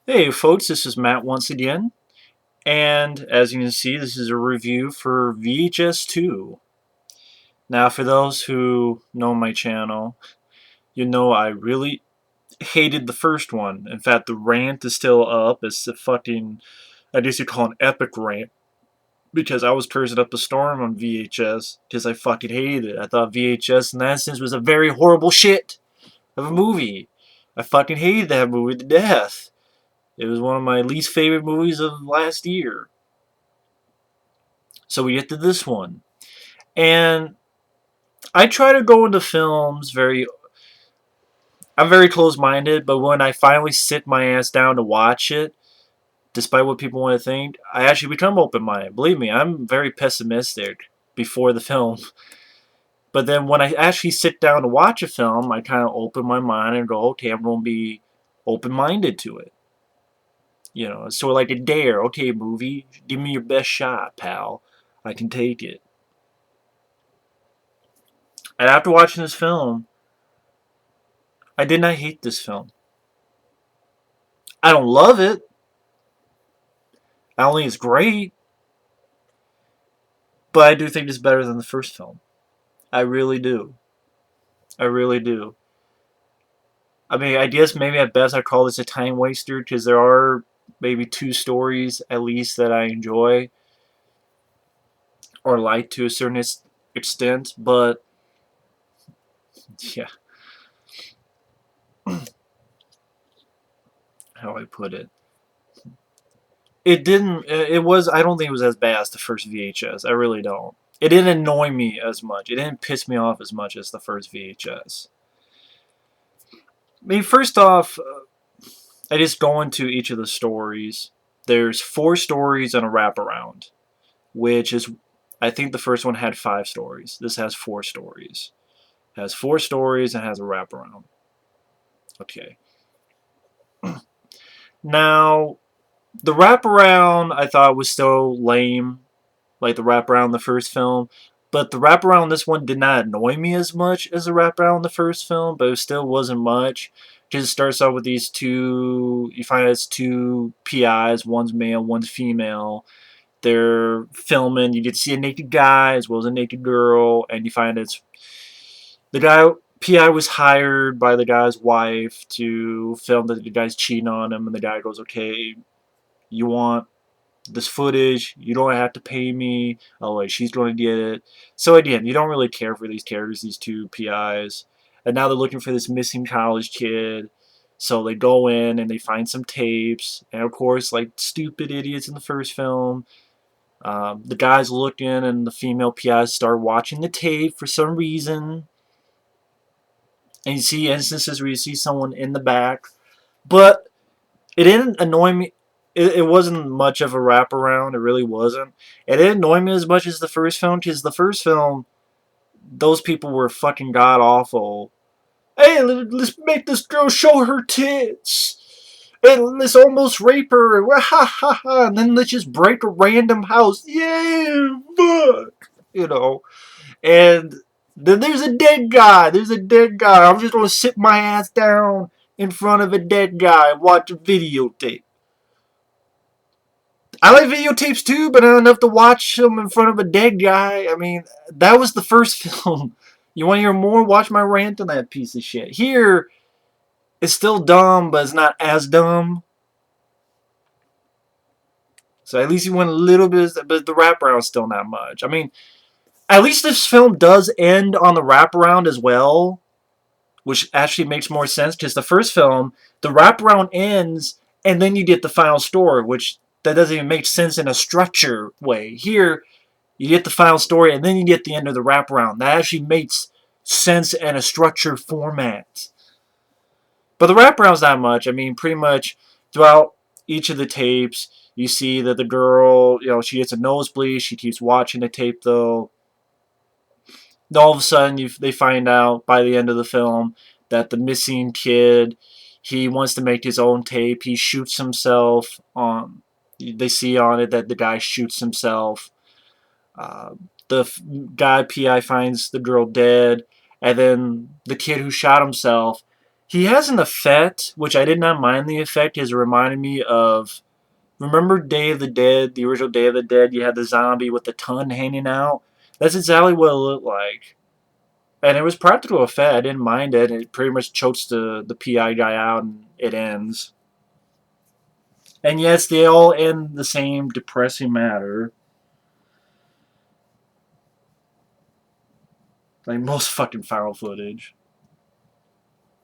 Hey folks, this is Matt once again, and as you can see, this is a review for VHS 2. Now, for those who know my channel, you know I really hated the first one. In fact, the rant is still up. It's a fucking, I guess you call it an epic rant, because I was cursing up a storm on VHS, because I fucking hated it. I thought VHS in that sense was a very horrible shit of a movie. I fucking hated that movie to death. It was one of my least favorite movies of last year. So we get to this one. And I try to go into films I'm very close-minded, but when I finally sit my ass down to watch it, despite what people want to think, I actually become open-minded. Believe me, I'm very pessimistic before the film. But then when I actually sit down to watch a film, I kind of open my mind and go, okay, I'm going to be open-minded to it. You know, it's sort of like a dare. Okay, movie, give me your best shot, pal. I can take it. And after watching this film, I did not hate this film. I don't love it. I don't think it's great, but I do think it's better than the first film. I really do. I really do. I mean, I guess maybe at best I'd call this a time waster because there are maybe two stories at least that I enjoy or like to a certain extent, but yeah, how I put it. It didn't, it was, I don't think it was as bad as the first VHS. I really don't. It didn't annoy me as much. It didn't piss me off as much as the first VHS. I mean, first off, I just go into each of the stories. There's 4 stories and a wraparound, which is, I think the first one had 5 stories. This has 4 stories. It has 4 stories and has a wraparound. Okay. Now, the wraparound I thought was so lame, like the wraparound in the first film. But the wraparound in this one did not annoy me as much as the wraparound in the first film, but it still wasn't much. Because it starts out with these two, you find it's 2 PIs, one's male, one's female. They're filming, you get to see a naked guy as well as a naked girl, and you find it's the guy, PI was hired by the guy's wife to film that the guy's cheating on him, and the guy goes, okay, you want this footage, you don't have to pay me, oh wait, she's going to get it. So again, you don't really care for these characters, these 2 PIs, and now they're looking for this missing college kid. So they go in and they find some tapes, and of course, like stupid idiots in the first film, the guy's looking and the female PIs start watching the tape for some reason. And you see instances where you see someone in the back. But it didn't annoy me. It wasn't much of a wraparound. It really wasn't. It didn't annoy me as much as the first film, because the first film, those people were fucking god awful. Hey, let's make this girl show her tits. And let's almost rape her. Ha ha ha. And then let's just break a random house. Yeah, fuck. You know. And then there's a dead guy. There's a dead guy. I'm just gonna sit my ass down in front of a dead guy and watch a videotape. I like videotapes too, but not enough to watch them in front of a dead guy. I mean, that was the first film. You want to hear more? Watch my rant on that piece of shit. Here, it's still dumb, but it's not as dumb. So at least you went a little bit, but the wraparound's still not much. I mean, at least this film does end on the wraparound as well, which actually makes more sense, because the first film, the wraparound ends, and then you get the final story, which that doesn't even make sense in a structure way. Here, you get the final story, and then you get the end of the wraparound. That actually makes sense in a structured format. But the wraparound's not much. I mean, pretty much throughout each of the tapes, you see that the girl, she gets a nosebleed. She keeps watching the tape, though. All of a sudden, they find out by the end of the film that the missing kid, he wants to make his own tape. He shoots himself. They see on it that the guy shoots himself. Uh, the guy PI finds the girl dead, and then the kid who shot himself, He has an effect, which I did not mind the effect, has reminded me of, remember Day of the Dead, the original Day of the Dead? You had the zombie with the tongue hanging out. That's exactly what it looked like. And it was practical effect. I didn't mind it. It pretty much chokes the PI guy out and it ends. And yes, they all end the same depressing matter. Like most fucking foul footage.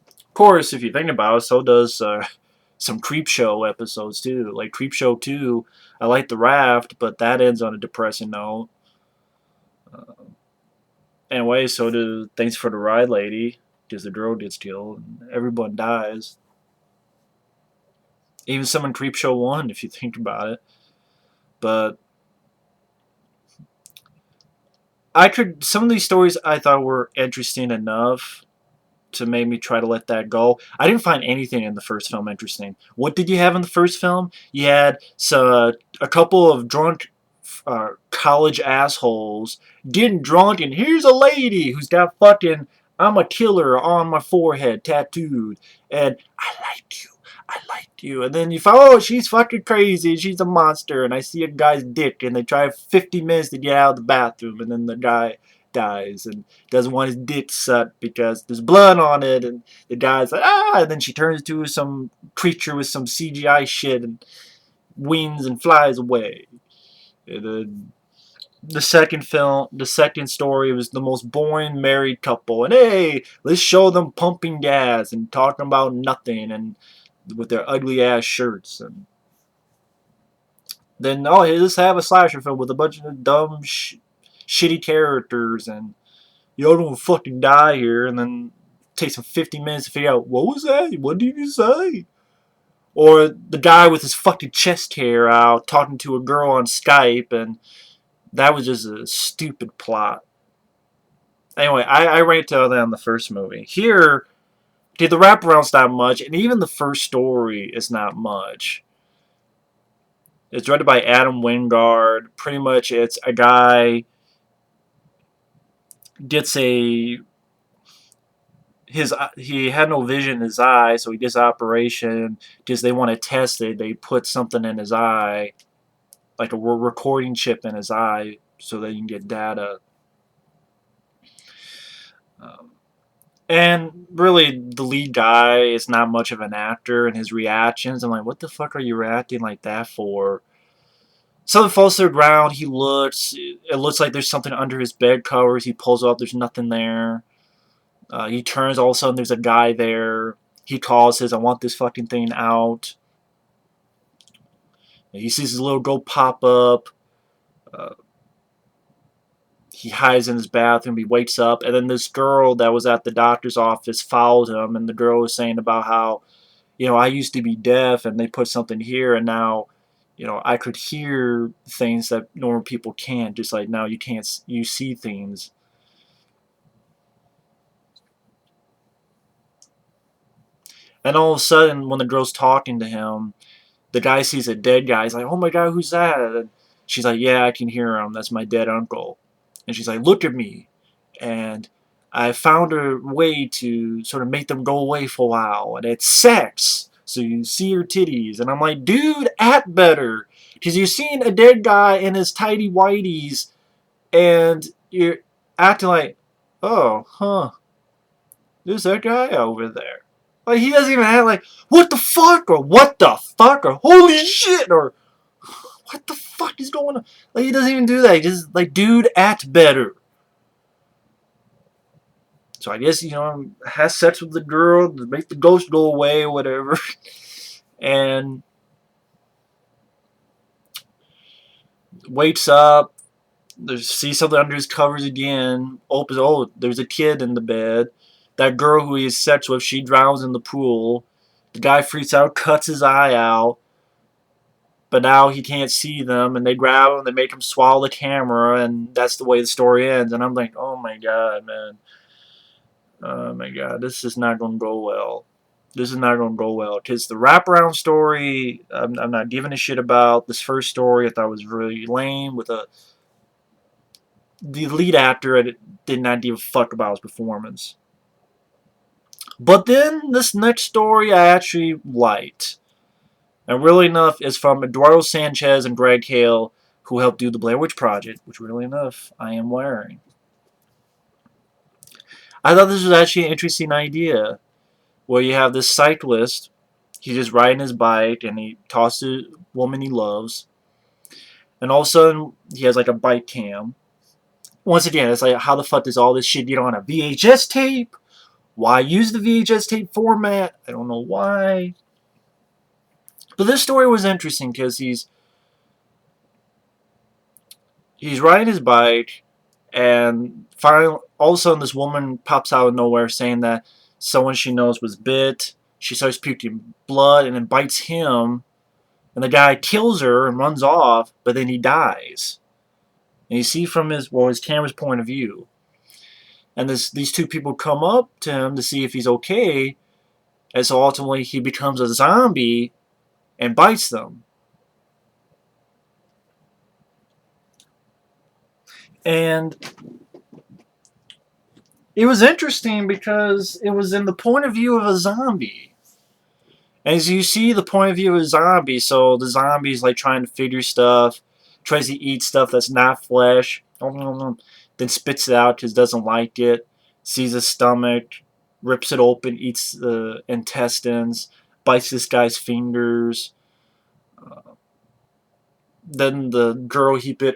Of course, if you think about it, so does some Creepshow episodes too. Like Creepshow 2, I like The Raft, but that ends on a depressing note. Anyway, so do Thanks for the Ride Lady, because the girl gets killed and everyone dies. Even some in Creepshow 1, if you think about it. But some of these stories I thought were interesting enough to make me try to let that go. I didn't find anything in the first film interesting. What did you have in the first film? You had a couple of drunk college assholes getting drunk, and here's a lady who's got fucking "I'm a killer" on my forehead tattooed, and I liked you. I liked you. And then you find, oh, she's fucking crazy. She's a monster. And I see a guy's dick, and they try 50 minutes to get out of the bathroom, and then the guy dies and doesn't want his dick sucked because there's blood on it, and the guy's like, ah, and then she turns into some creature with some CGI shit and wings and flies away. And, the second story was the most boring married couple, and hey, let's show them pumping gas and talking about nothing, and with their ugly ass shirts, and then oh, hey, let's have a slasher film with a bunch of dumb, shitty characters, and y'all don't fucking die here, and then takes them 50 minutes to figure out what was that? What did you say? Or the guy with his fucking chest hair out talking to a girl on Skype, and that was just a stupid plot. Anyway, I ranked that on the first movie. Here, dude, the wraparound's not much, and even the first story is not much. It's directed by Adam Wingard. Pretty much, it's a guy gets a he had no vision in his eye, so he gets an operation because they want to test it. They put something in his eye, like a recording chip in his eye, so that you can get data. Um, and really, the lead guy is not much of an actor, and his reactions, I'm like, what the fuck are you reacting like that for? Something falls to the ground. He looks. It looks like there's something under his bed covers. He pulls up. There's nothing there. He turns. All of a sudden, there's a guy there. He calls. Says, "I want this fucking thing out." And he sees his little girl pop up. Uh, he hides in his bathroom. He wakes up, and then this girl that was at the doctor's office followed him. And the girl was saying about how, I used to be deaf, and they put something here, and now, I could hear things that normal people can't. Just like now, you can't. You see things. And all of a sudden, when the girl's talking to him, the guy sees a dead guy. He's like, "Oh my god, who's that?" And she's like, "Yeah, I can hear him. That's my dead uncle." And she's like, "Look at me." And I found a way to sort of make them go away for a while. And it's sex. So you see her titties. And I'm like, dude, act better. Because you're seeing a dead guy in his tidy whities. And you're acting like, oh, huh. There's that guy over there. Like, he doesn't even have, like, what the fuck? Or what the fuck? Or holy shit? Or what the fuck is going on? Like, he doesn't even do that. He just, like, dude, act better. So I guess, has sex with the girl to make the ghost go away or whatever. And wakes up, sees something under his covers again, opens, oh, there's a kid in the bed. That girl who he has sex with, she drowns in the pool. The guy freaks out, cuts his eye out. But now he can't see them, and they grab him, they make him swallow the camera, and that's the way the story ends. And I'm like, oh my god, man. Oh my god, this is not going to go well. This is not going to go well. Because the wraparound story, I'm not giving a shit about. This first story I thought was really lame. The lead actor, I did not give a fuck about his performance. But then this next story I actually liked. And really enough, is from Eduardo Sánchez and Gregg Hale, who helped do the Blair Witch Project, which really enough I am wearing. I thought this was actually an interesting idea, where you have this cyclist, he's just riding his bike and he tosses a woman he loves, and all of a sudden he has like a bike cam. Once again, it's like, how the fuck does all this shit get on a VHS tape? Why use the VHS tape format? I don't know why. But this story was interesting because he's riding his bike, and finally, all of a sudden, this woman pops out of nowhere saying that someone she knows was bit. She starts puking blood and then bites him, and the guy kills her and runs off, but then he dies. And you see from his camera's point of view. And these two people come up to him to see if he's okay, and so ultimately he becomes a zombie and bites them. And it was interesting because it was in the point of view of a zombie. As you see the point of view of a zombie, so the zombie's like trying to figure stuff, tries to eat stuff that's not flesh, then spits it out because doesn't like it, sees his stomach, rips it open, eats the intestines, bites this guy's fingers. Then the girl he bit,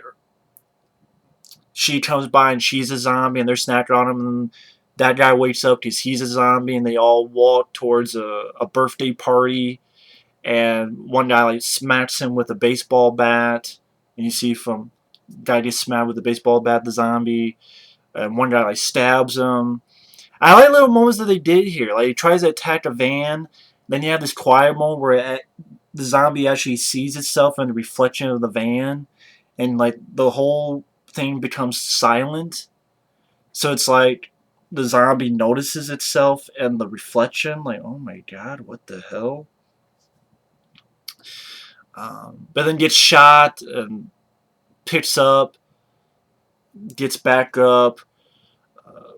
she comes by and she's a zombie and they're snacking on him. And that guy wakes up because he's a zombie and they all walk towards a birthday party. And one guy like smacks him with a baseball bat. And you see from guy gets smacked with a baseball bat, the zombie. And one guy like stabs him. I like little moments that they did here. Like he tries to attack a van. Then you have this quiet moment where the zombie actually sees itself in the reflection of the van, and like the whole thing becomes silent. So it's like the zombie notices itself and the reflection, like, oh my god, what the hell? But then gets shot and picks up, gets back up. Uh,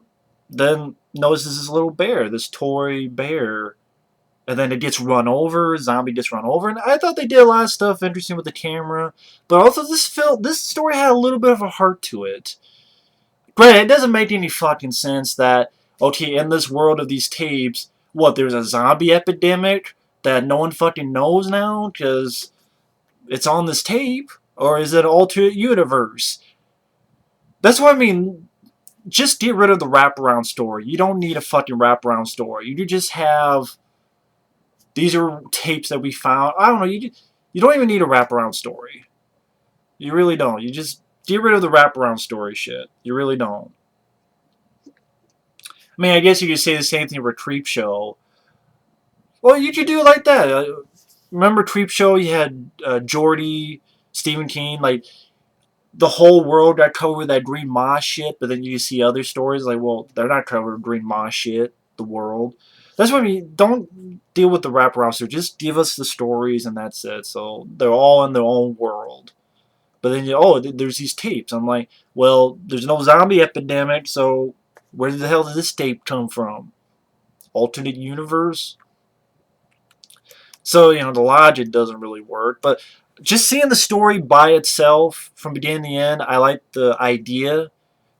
then notices this little bear, this toy bear, and then it gets run over. Zombie gets run over, and I thought they did a lot of stuff interesting with the camera. But also, this story had a little bit of a heart to it. But it doesn't make any fucking sense that, okay, in this world of these tapes, what, there's a zombie epidemic that no one fucking knows now because it's on this tape? Or is it an alternate universe? That's what I mean. Just get rid of the wraparound story. You don't need a fucking wraparound story. You could just have, these are tapes that we found. I don't know. You don't even need a wraparound story. You really don't. You just get rid of the wraparound story shit. You really don't. I mean, I guess you could say the same thing for Creepshow. Well, you could do it like that. Remember Creepshow? You had Jordy, Stephen King. Like, the whole world got covered with that green moss shit, but then you see other stories like, well, they're not covered with green moss shit, the world. That's what I mean. Don't deal with the wraparound story. Just give us the stories and that's it. So they're all in their own world. But then, there's these tapes. I'm like, well, there's no zombie epidemic, so where the hell did this tape come from? Alternate universe? So, the logic doesn't really work. But just seeing the story by itself from beginning to end, I like the idea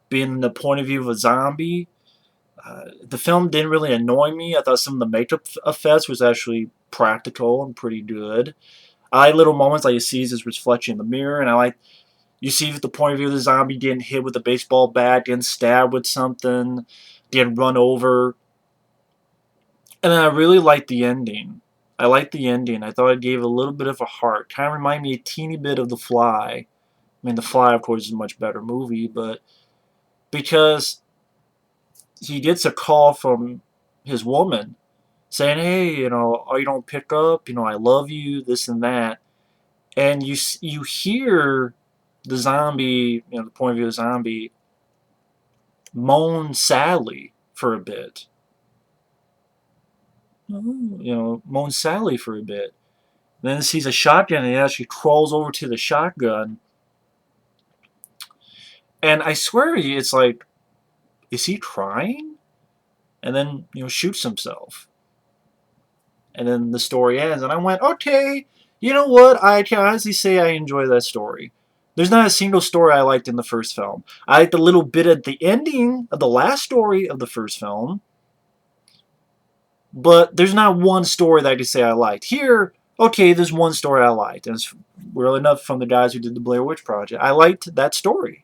being the point of view of a zombie. The film didn't really annoy me. I thought some of the makeup effects was actually practical and pretty good. I like little moments like you see his reflection in the mirror, and I like you see the point of view of the zombie getting hit with a baseball bat, getting stabbed with something, getting run over. And then I really liked the ending. I liked the ending. I thought it gave a little bit of a heart. Kind of reminded me a teeny bit of The Fly. I mean, The Fly, of course, is a much better movie, but because he gets a call from his woman saying, hey, oh, you don't pick up, I love you, this and that. And you hear the zombie, the point of view of the zombie, moan sadly for a bit. Moan sadly for a bit. Then it sees a shotgun and it actually crawls over to the shotgun. And I swear it's like, is he crying? and then shoots himself. And then the story ends, and I went, okay, you know what? I can honestly say I enjoy that story. There's not a single story I liked in the first film. I liked a little bit at the ending of the last story of the first film, but there's not one story that I could say I liked. Here, okay, there's one story I liked, and it's really enough from the guys who did the Blair Witch Project. I liked that story.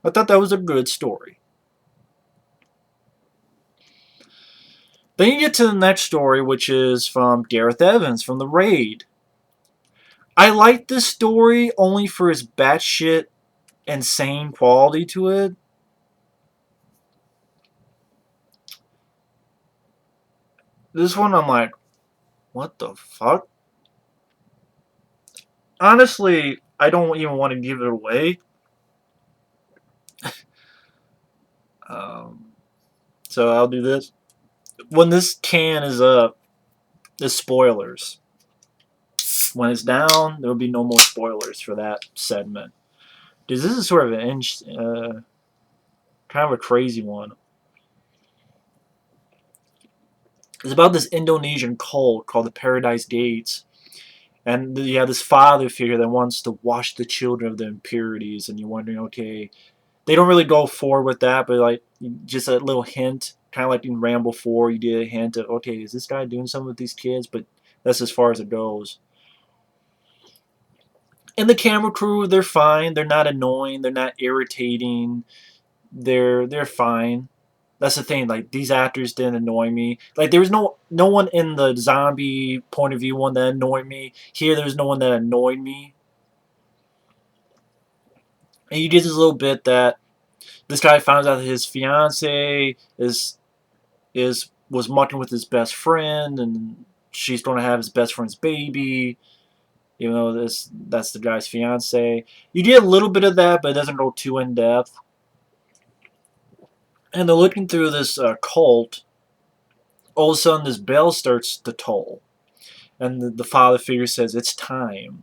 I thought that was a good story. Then you get to the next story, which is from Gareth Evans from The Raid. I like this story only for its batshit insane quality to it. This one, I'm like, what the fuck? Honestly, I don't even want to give it away. Um, so I'll do this. When this can is up, there's spoilers. When it's down, there will be no more spoilers for that segment. Because this is sort of kind of a crazy one. It's about this Indonesian cult called the Paradise Gates. And you have this father figure that wants to wash the children of the impurities. And you're wondering, okay, they don't really go forward with that, but like just a little hint, kind of like in Rambo 4, you get a hint of, okay, is this guy doing something with these kids? But that's as far as it goes. And the camera crew, they're fine. They're not annoying. They're not irritating. They're fine. That's the thing. Like these actors didn't annoy me. Like there was no one in the zombie point of view one that annoyed me. Here, there's no one that annoyed me. And you get this little bit that this guy finds out that his fiance is was mucking with his best friend, and she's going to have his best friend's baby. Even though that's the guy's fiance. You get a little bit of that, but it doesn't go too in depth. And they're looking through this cult. All of a sudden, this bell starts to toll, and the father figure says, "It's time."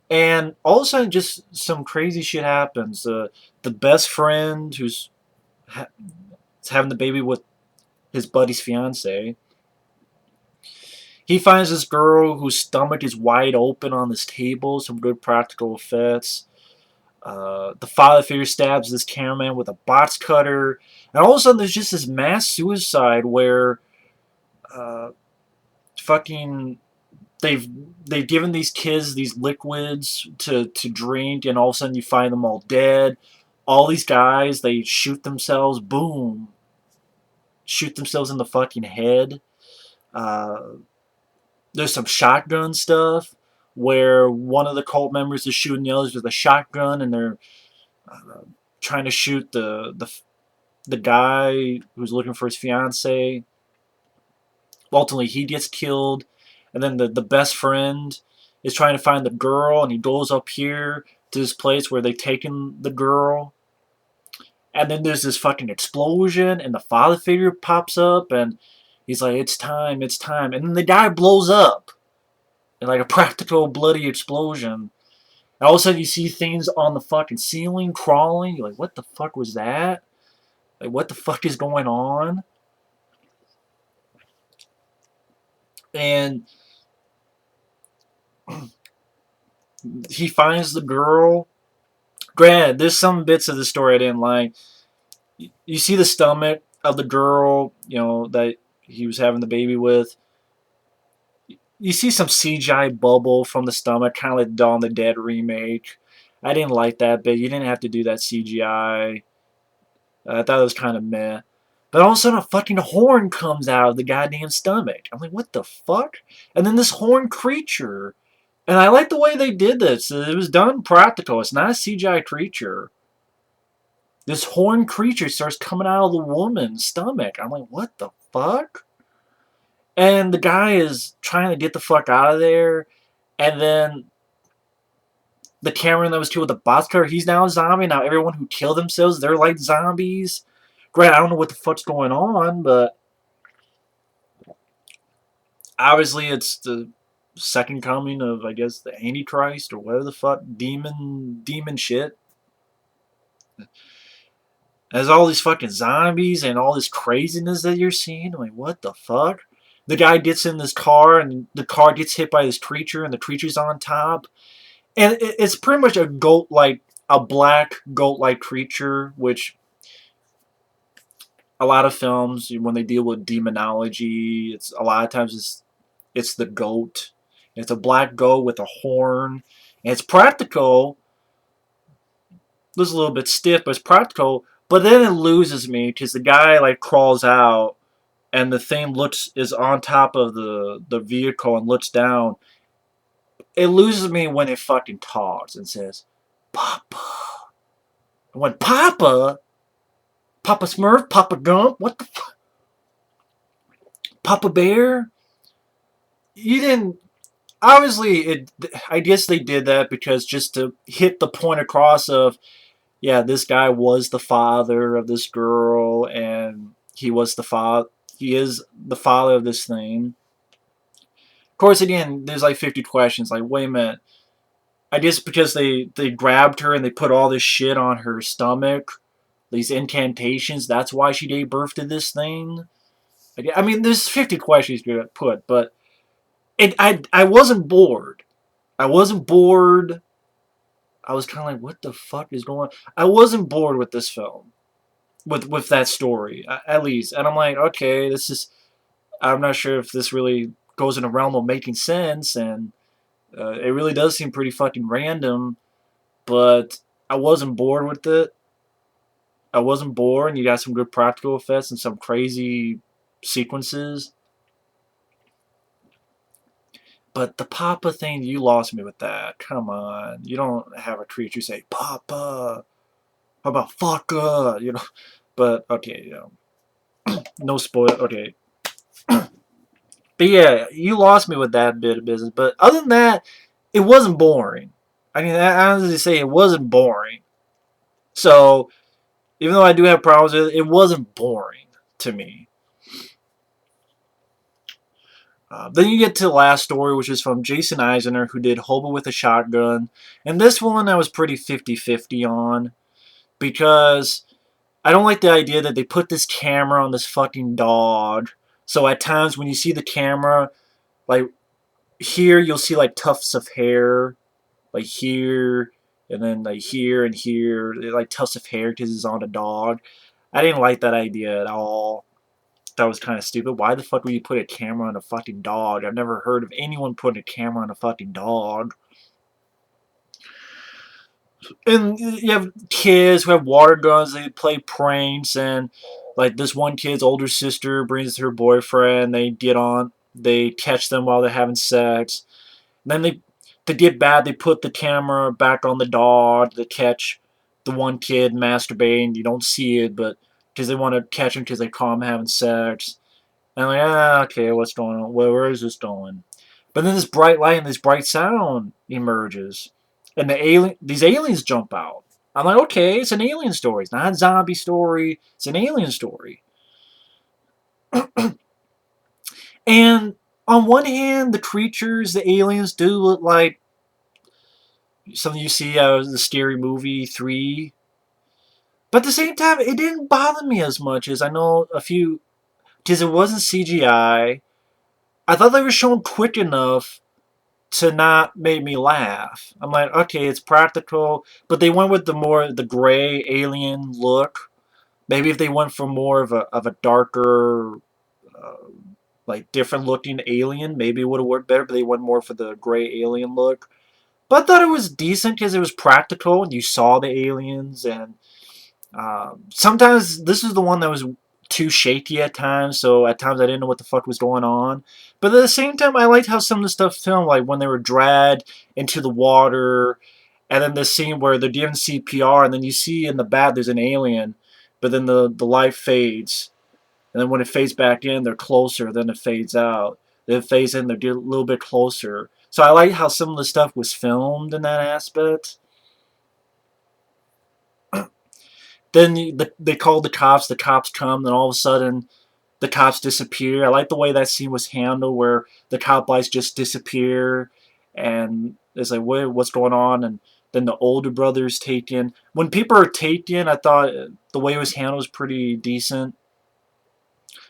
And all of a sudden, just some crazy shit happens. The best friend who's having the baby with his buddy's fiance. He finds this girl whose stomach is wide open on this table. Some good practical effects. The father figure stabs this cameraman with a box cutter, and all of a sudden there's just this mass suicide where uh, fucking they've they've given these kids these liquids to drink, and all of a sudden you find them all dead. All these guys, they shoot themselves. Boom, shoot themselves in the fucking head. Uh, there's some shotgun stuff where one of the cult members is shooting the others with a shotgun, and they're uh, trying to shoot the guy who's looking for his fiance. Ultimately, he gets killed, and then the best friend is trying to find the girl, and he goes up here to this place where they've taken the girl. And then there's this fucking explosion, and the father figure pops up, and he's like, "It's time, it's time," and then the guy blows up in like a practical bloody explosion. And all of a sudden, you see things on the fucking ceiling crawling. You're like, "What the fuck was that? Like, what the fuck is going on?" And he finds the girl. Granted, there's some bits of the story I didn't like. You see the stomach of the girl, that he was having the baby with. You see some CGI bubble from the stomach, kind of like Dawn of the Dead remake. I didn't like that bit. You didn't have to do that CGI. I thought it was kind of meh. But all of a sudden, a fucking horn comes out of the goddamn stomach. I'm like, what the fuck? And then this horn creature. And I like the way they did this. It was done practical. It's not a CGI creature. This horn creature starts coming out of the woman's stomach. I'm like, what the fuck? And the guy is trying to get the fuck out of there. And then the Cameron that was killed with the box cutter, he's now a zombie. Now everyone who killed themselves, they're like zombies. Granted, I don't know what the fuck's going on, but obviously it's the second coming of, I guess, the Antichrist or whatever the fuck, demon shit. There's all these fucking zombies and all this craziness that you're seeing. I'm like, what the fuck? The guy gets in this car and the car gets hit by this creature and the creature's on top. And it's pretty much a goat-like, a black goat-like creature, which a lot of films, when they deal with demonology, it's a lot of times it's the goat. It's a black goat with a horn. And it's practical. Looks a little bit stiff, but it's practical. But then it loses me because the guy like crawls out and the thing is on top of the vehicle and looks down. It loses me when it fucking talks and says, "Papa." I went, "Papa? Papa Smurf? Papa Gump? What the fuck? Papa Bear?" You didn't. Obviously, I guess they did that because just to hit the point across of, yeah, this guy was the father of this girl, and he was the father. He is the father of this thing. Of course, again, there's like 50 questions. Like, wait a minute. I guess because they grabbed her and they put all this shit on her stomach, these incantations. That's why she gave birth to this thing. I mean, there's 50 questions you could put, but I wasn't bored. I wasn't bored. I was kind of like, what the fuck is going on? I wasn't bored with this film, with that story, at least. And I'm like, okay, this is. I'm not sure if this really goes in a realm of making sense, and it really does seem pretty fucking random. But I wasn't bored with it. I wasn't bored, and you got some good practical effects and some crazy sequences. But the Papa thing, you lost me with that. Come on. You don't have a creature say, Papa. How about fucker? You know. But, okay, no spoil. Okay. But yeah, you lost me with that bit of business. But other than that, it wasn't boring. I mean, I honestly say it wasn't boring. So, even though I do have problems with it, it wasn't boring to me. Then you get to the last story, which is from Jason Eisener, who did Hobo with a Shotgun. And this one I was pretty 50-50 on. Because I don't like the idea that they put this camera on this fucking dog. So at times when you see the camera, like here you'll see like tufts of hair. Like here, and then like here and here. Like tufts of hair because it's on a dog. I didn't like that idea at all. That was kind of stupid. Why the fuck would you put a camera on a fucking dog? I've never heard of anyone putting a camera on a fucking dog. And you have kids who have water guns. They play pranks, and like this one kid's older sister brings her boyfriend. They get on. They catch them while they're having sex. And then to get bad, they put the camera back on the dog to catch the one kid masturbating. You don't see it, but because they want to catch him because they caught him having sex. And I'm like, okay, what's going on? Where is this going? But then this bright light and this bright sound emerges, and these aliens jump out. I'm like, okay, it's an alien story. It's not a zombie story. It's an alien story. And on one hand, the creatures, the aliens, do look like something you see out of the Scary Movie 3. But at the same time, it didn't bother me as much as I know a few, because it wasn't CGI. I thought they were shown quick enough to not make me laugh. I'm like, okay, it's practical, but they went with the gray alien look. Maybe if they went for more of a darker, uh, like different looking alien, maybe it would have worked better. But they went more for the gray alien look. But I thought it was decent because it was practical and you saw the aliens. And sometimes this is the one that was too shaky at times, so at times I didn't know what the fuck was going on. But at the same time, I liked how some of the stuff filmed, like when they were dragged into the water, and then the scene where they're giving CPR, and then you see in the back there's an alien, but then the light fades, and then when it fades back in, they're closer, then it fades out. Then it fades in, they're a little bit closer. So I like how some of the stuff was filmed in that aspect. Then they called the cops come, then all of a sudden the cops disappear. I like the way that scene was handled where the cop lights just disappear and it's like, what's going on? And Then the older brother's taken. When people are taken, I thought the way it was handled was pretty decent.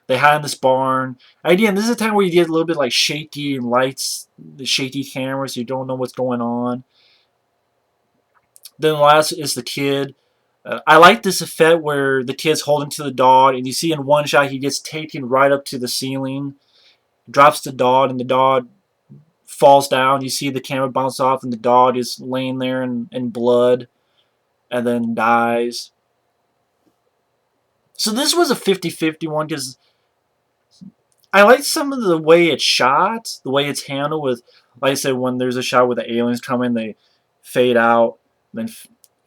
They hide in this barn. Again, this is a time where you get a little bit like shaky lights, the shaky cameras. So you don't know what's going on. Then the last is the kid. I like this effect where the kid's holding to the dog, and you see in one shot he gets taken right up to the ceiling, drops the dog, and the dog falls down. You see the camera bounce off, and the dog is laying there in blood, and then dies. So this was a 50-50 one because I like some of the way it's shot, the way it's handled with, like I said, when there's a shot where the aliens come in, they fade out, then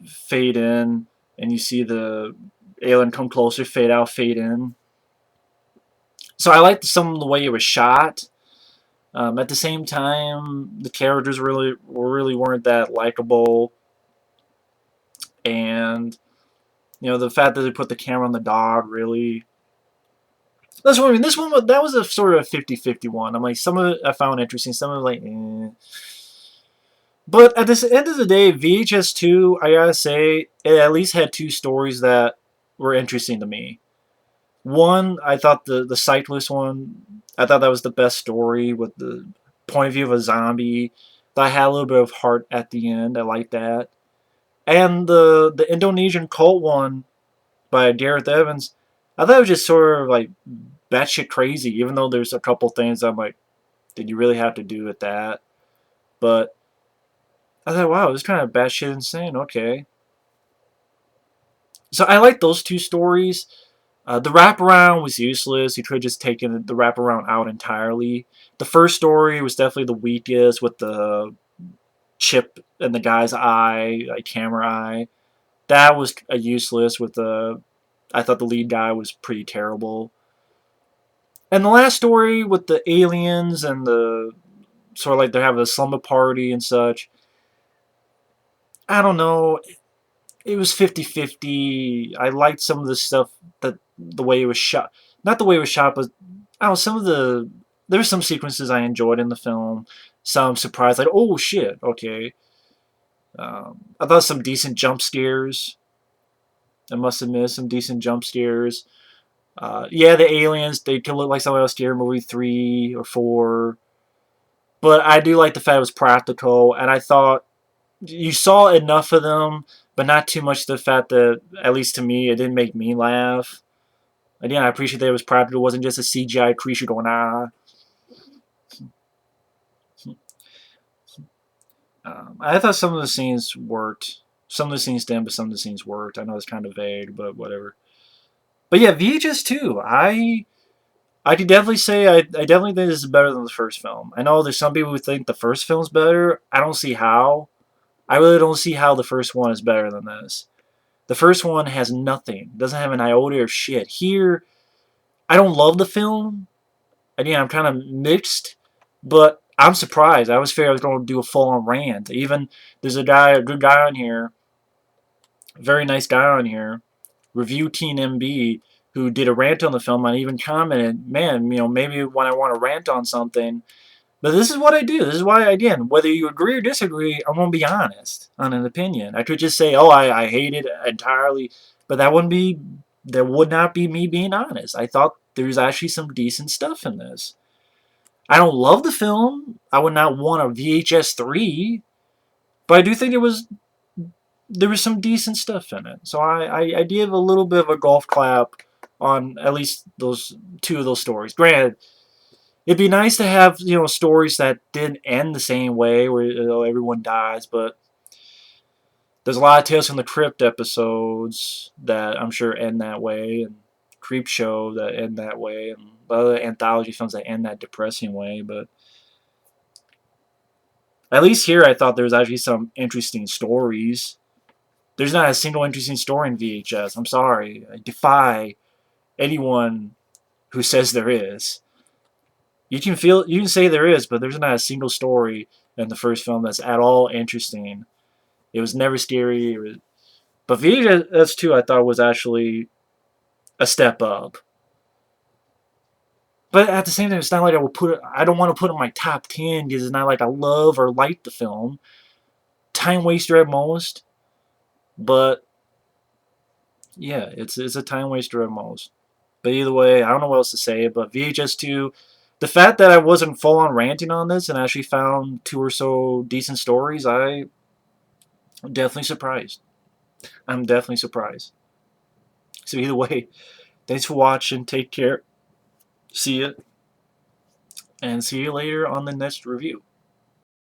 fade in, and you see the alien come closer, fade out, fade in. So I liked some of the way it was shot. At the same time, the characters really weren't that likable, and the fact that they put the camera on the dog really. That's what I mean. This one that was a sort of a 50-50 one. I'm like, some of it I found interesting, some of it like, eh. But at the end of the day, VHS 2, I gotta say, it at least had two stories that were interesting to me. One, I thought the cyclist one, I thought that was the best story with the point of view of a zombie. That had a little bit of heart at the end. I like that. And the Indonesian cult one by Gareth Evans, I thought it was just sort of like batshit crazy. Even though there's a couple things I'm like, did you really have to do with that? But I thought, wow, it was kind of batshit insane. Okay. So I like those two stories. The wraparound was useless. You could have just taken the wraparound out entirely. The first story was definitely the weakest with the chip in the guy's eye, like camera eye. That was useless with the. I thought the lead guy was pretty terrible. And the last story with the aliens and the sort of like they're having a slumber party and such. I don't know. It was 50-50. I liked some of the stuff that the way it was shot. Not the way it was shot, but I don't know, some of the there were some sequences I enjoyed in the film. Some surprised, like, oh shit, okay. I thought some decent jump scares. I must admit, some decent jump scares. Yeah, the aliens, they could look like something else scary movie 3 or 4. But I do like the fact it was practical, and I thought you saw enough of them, but not too much the fact that, at least to me, it didn't make me laugh. Again, I appreciate that it was practical. It wasn't just a CGI creature going, ah. I thought some of the scenes worked. Some of the scenes didn't, but some of the scenes worked. I know it's kind of vague, but whatever. But yeah, VHS 2. I could definitely say I definitely think this is better than the first film. I know there's some people who think the first film's better. I don't see how. I really don't see how the first one is better than this. The first one has nothing. Doesn't have an iota of shit. Here, I don't love the film. Again, I'm kind of mixed, but I'm surprised. I was figured I was going to do a full-on rant. Even there's a good guy on here, a very nice guy on here, Review Teen MB, who did a rant on the film and even commented, man, maybe when I want to rant on something. But this is what I do. This is why, again, whether you agree or disagree, I'm going to be honest on an opinion. I could just say, oh, I hate it entirely, but that would not be me being honest. I thought there's actually some decent stuff in this. I don't love the film. I would not want a VHS 3, but I do think there was some decent stuff in it. So I give a little bit of a golf clap on at least those two of those stories. Granted, it'd be nice to have stories that didn't end the same way where everyone dies, but there's a lot of Tales from the Crypt episodes that I'm sure end that way, and Creep Show that end that way, and other anthology films that end that depressing way. But at least here, I thought there was actually some interesting stories. There's not a single interesting story in VHS. I'm sorry. I defy anyone who says there is. You can say there is, but there's not a single story in the first film that's at all interesting. It was never scary. But VHS 2 I thought was actually a step up. But at the same time, it's not like I don't want to put it in my top 10 because it's not like I love or like the film. time waster at most, but yeah, it's a time waster at most. But either way, I don't know what else to say. But VHS 2, the fact that I wasn't full on ranting on this and actually found two or so decent stories, I'm definitely surprised. I'm definitely surprised. So either way, thanks for watching. Take care. See ya. And see you later on the next review.